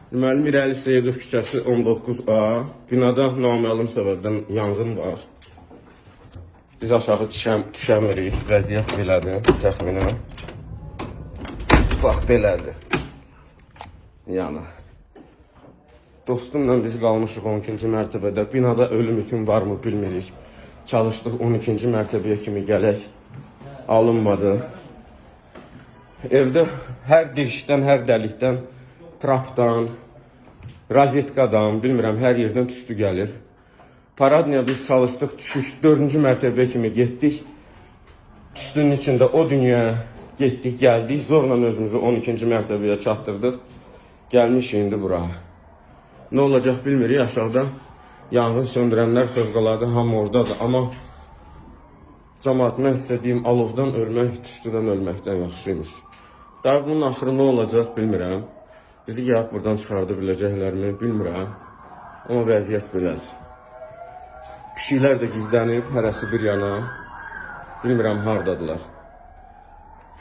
Deməli, Mirəli Seyidov küçəsi 19A. Binada naməlum səbəbdən yanğın var. Biz aşağı düşəmirik. Vəziyyət belədir, təxminən. Bax, belədir. Yəni. Dostumla biz qalmışıq 12-ci mərtəbədə. Binada ölüm itim varmı bilmirik. Çalışdıq 12-ci mərtəbəyə kimi gələk. Alınmadı. Evdə hər dirişdən, hər dəlikdən, trapdan, rozetkadan, bilmirəm, hər yerdən tüstü gəlir. Paradniya biz çalışdıq, düşük 4-cü mərtəbəyə kimi getdik. Tüstünün içində o dünyaya getdik, gəldik. Zorla özümüzü 12-ci mərtəbəyə çatdırdıq. Gəlmişik indi bura. Nə olacaq bilmirik, aşağıda yanğın söndürənlər fövqəladə hamı oradadır. Amma cəmaat, mən sizə deyim, alovdan ölmək, tüstüdən ölməkdən yaxşıymış. Daha bunun axırı nə olacaq bilmirəm. Bizi gəlib buradan çıxardı biləcəklərmi bilmirəm. Amma vəziyyət belədir. Pişiklər də gizlənib, hərəsi bir yana. Bilmirəm, haradadılar.